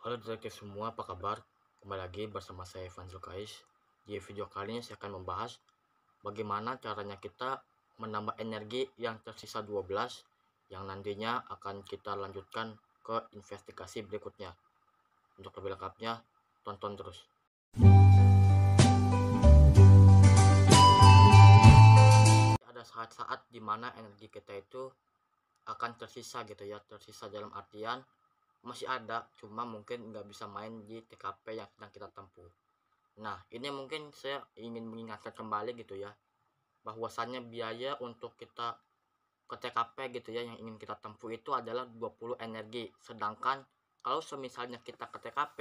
Halo detektif semua, apa kabar? Kembali lagi bersama saya Ivan Zulkais. Di video kali ini saya akan membahas bagaimana caranya kita menambah energi yang tersisa 12 yang nantinya akan kita lanjutkan ke investigasi berikutnya. Untuk lebih lengkapnya, tonton terus. Ada saat-saat dimana energi kita itu akan tersisa gitu ya, tersisa dalam artian masih ada, cuma mungkin nggak bisa main di TKP yang sedang kita tempuh. Nah, ini mungkin saya ingin mengingatkan kembali gitu ya, bahwasannya biaya untuk kita ke TKP gitu ya yang ingin kita tempuh itu adalah 20 energi. Sedangkan kalau semisalnya kita ke TKP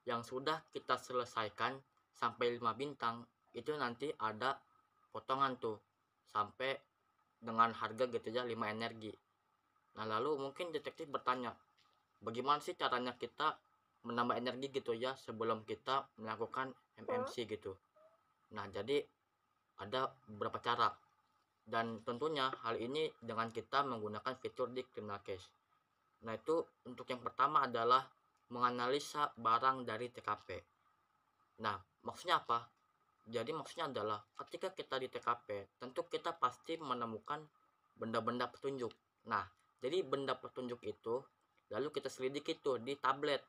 yang sudah kita selesaikan sampai 5 bintang, itu nanti ada potongan tuh sampai dengan harga gitu ya 5 energi. Nah, lalu mungkin detektif bertanya, bagaimana sih caranya kita menambah energi gitu ya sebelum kita melakukan MMC gitu. Nah, jadi ada beberapa cara, dan tentunya hal ini dengan kita menggunakan fitur di Criminal Case. Nah, itu untuk yang pertama adalah menganalisa barang dari TKP. Nah, maksudnya apa? Jadi maksudnya adalah ketika kita di TKP, tentu kita pasti menemukan benda-benda petunjuk. Nah, jadi benda petunjuk itu lalu kita selidiki tuh di tablet.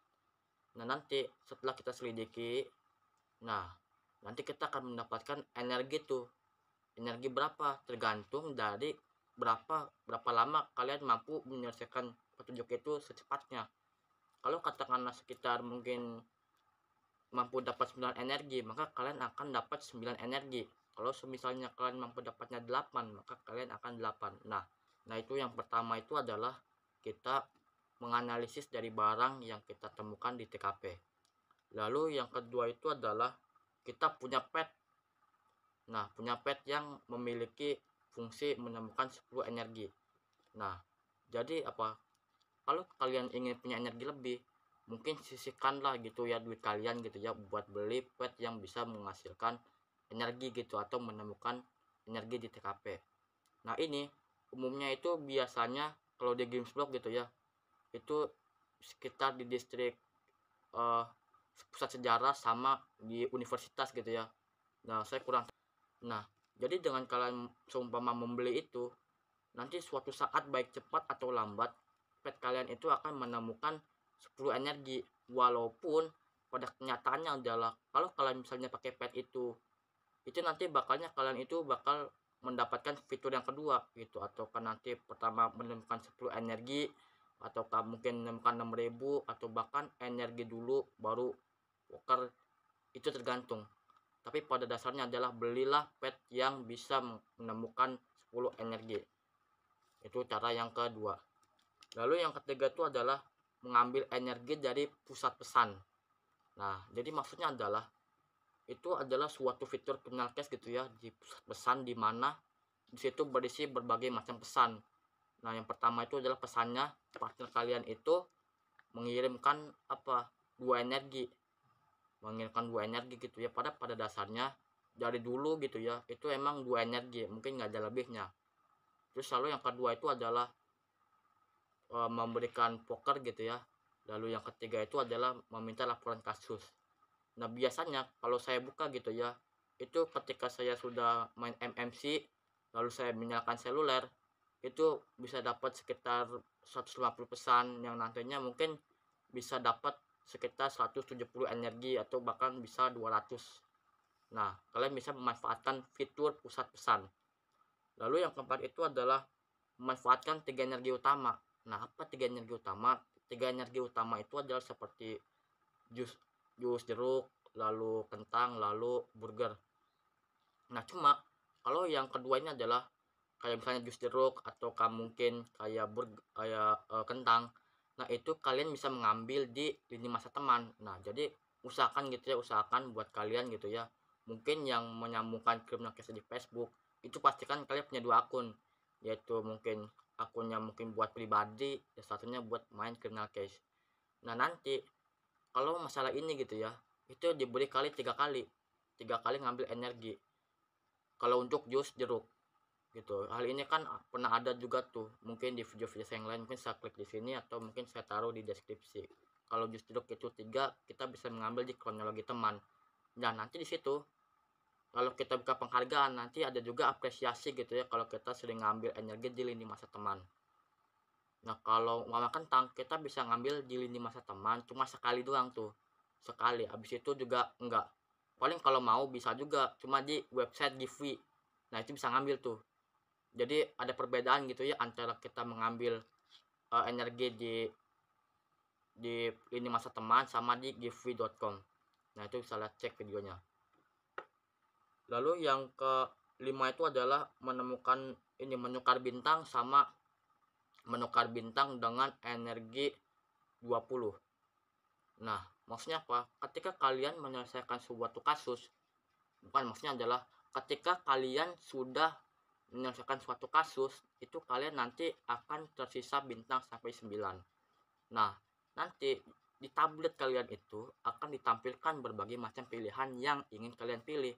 Nah, nanti setelah kita selidiki, nah nanti kita akan mendapatkan energi tuh. Energi berapa tergantung dari berapa lama kalian mampu menyelesaikan petunjuk itu secepatnya. Kalau katakanlah sekitar mungkin mampu dapat 9 energi, maka kalian akan dapat 9 energi. Kalau misalnya kalian mampu dapatnya 8, maka kalian akan 8. Nah itu yang pertama itu adalah kita menganalisis dari barang yang kita temukan di TKP. Lalu yang kedua itu adalah kita punya pet. Nah, punya pet yang memiliki fungsi menemukan 10 energi. Nah, jadi apa? Kalau kalian ingin punya energi lebih, mungkin sisihkanlah gitu ya duit kalian gitu ya buat beli pet yang bisa menghasilkan energi gitu atau menemukan energi di TKP. Nah, ini umumnya itu biasanya kalau di Games Block gitu ya, itu sekitar di distrik eh, pusat sejarah sama di universitas gitu ya. Nah, saya kurang. Nah, jadi dengan kalian seumpama membeli itu, nanti suatu saat baik cepat atau lambat, pet kalian itu akan menemukan 10 energi. Walaupun pada kenyataannya adalah kalau kalian misalnya pakai pet itu nanti bakalnya kalian itu bakal mendapatkan fitur yang kedua gitu, atau kan nanti pertama menemukan 10 energi, atau mungkin menemukan 6.000, atau bahkan energi dulu baru poker, itu tergantung. Tapi pada dasarnya adalah belilah pet yang bisa menemukan 10 energi. Itu cara yang kedua. Lalu yang ketiga itu adalah mengambil energi dari pusat pesan. Nah, jadi maksudnya adalah itu adalah suatu fitur criminal case gitu ya di pusat pesan, di mana di situ berisi berbagai macam pesan. Nah, yang pertama itu adalah pesannya partner kalian itu mengirimkan apa? Dua energi. Mengirimkan dua energi gitu ya. Pada dasarnya dari dulu gitu ya, itu emang dua energi, mungkin nggak ada lebihnya. Terus lalu yang kedua itu adalah memberikan poker gitu ya. Lalu yang ketiga itu adalah meminta laporan kasus. Nah, biasanya kalau saya buka gitu ya, itu ketika saya sudah main MMC lalu saya menyalakan seluler, itu bisa dapat sekitar 150 pesan yang nantinya mungkin bisa dapat sekitar 170 energi atau bahkan bisa 200. Nah, kalian bisa memanfaatkan fitur pusat pesan. Lalu yang keempat itu adalah memanfaatkan tiga energi utama. Nah, apa tiga energi utama? Tiga energi utama itu adalah seperti jus jus jeruk, lalu kentang, lalu burger. Nah, cuma kalau yang kedua ini adalah kayak misalnya jus jeruk atau mungkin kayak kentang. Nah, itu kalian bisa mengambil di lini masa teman. Nah, jadi usahakan gitu ya, usahakan buat kalian gitu ya. Mungkin yang menyambungkan criminal case di Facebook, itu pastikan kalian punya dua akun. Yaitu mungkin akunnya mungkin buat pribadi, dan satunya buat main criminal case. Nah, nanti kalau masalah ini gitu ya, itu diberi kali 3 kali. 3 kali ngambil energi. Kalau untuk jus jeruk gitu. Hal ini kan pernah ada juga tuh, mungkin di video-video saya yang lain, mungkin saya klik di sini atau mungkin saya taruh di deskripsi. kalau jus jeruk itu 3, kita bisa mengambil di kronologi teman. Dan nanti di situ kalau kita buka penghargaan, nanti ada juga apresiasi gitu ya kalau kita sering ngambil energi di lini masa teman. Nah, kalau umpama kentang, kita bisa ngambil di lini masa teman cuma sekali doang tuh. Sekali, habis itu juga enggak. Paling kalau mau bisa juga cuma di website Giveaway. Nah, itu bisa ngambil tuh. Jadi ada perbedaan gitu ya antara kita mengambil energi di lini masa teman sama di giveaway.com. Nah, itu bisa lihat, cek videonya. Lalu yang kelima itu adalah menemukan menukar bintang sama menukar bintang dengan energi 20. Nah, maksudnya apa? Ketika kalian menyelesaikan suatu kasus, maksudnya adalah ketika kalian sudah menyelesaikan suatu kasus, itu kalian nanti akan tersisa bintang sampai 9. Nah, nanti di tablet kalian itu akan ditampilkan berbagai macam pilihan yang ingin kalian pilih.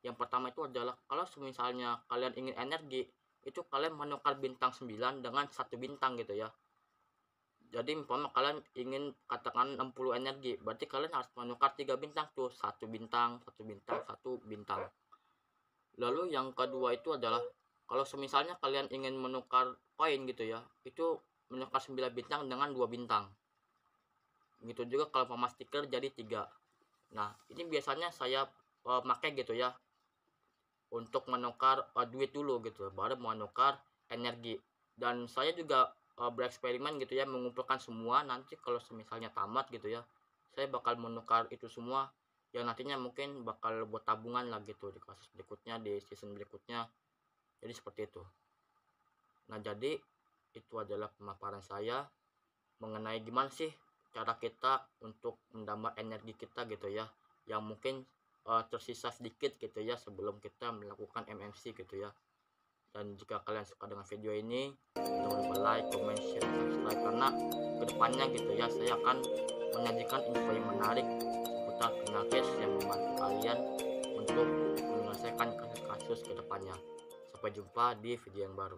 Yang pertama itu adalah kalau misalnya kalian ingin energi, itu kalian menukar bintang 9 dengan 1 bintang gitu ya. Jadi umpama kalian ingin katakan 60 energi, berarti kalian harus menukar 3 bintang tuh, 1 bintang, 1 bintang, 1 bintang. Lalu yang kedua itu adalah kalau misalnya kalian ingin menukar koin gitu ya, itu menukar 9 bintang dengan 2 bintang. Gitu juga kalau pama stiker jadi 3. Nah, ini biasanya saya pakai gitu ya untuk menukar duit dulu gitu, baru menukar energi. Dan saya juga bereksperimen gitu ya, mengumpulkan semua. Nanti kalau misalnya tamat gitu ya, saya bakal menukar itu semua yang nantinya mungkin bakal buat tabungan lah gitu di kasus berikutnya, di season berikutnya. Jadi seperti itu. Nah, jadi itu adalah pemaparan saya mengenai gimana sih cara kita untuk menambah energi kita gitu ya, yang mungkin tersisa sedikit gitu ya sebelum kita melakukan MMC gitu ya. Dan jika kalian suka dengan video ini, jangan lupa like, comment, share, subscribe, karena kedepannya gitu ya saya akan menyajikan info yang menarik seputar criminal case yang membantu kalian untuk menyelesaikan kasus-kasus kedepannya. Sampai jumpa di video yang baru.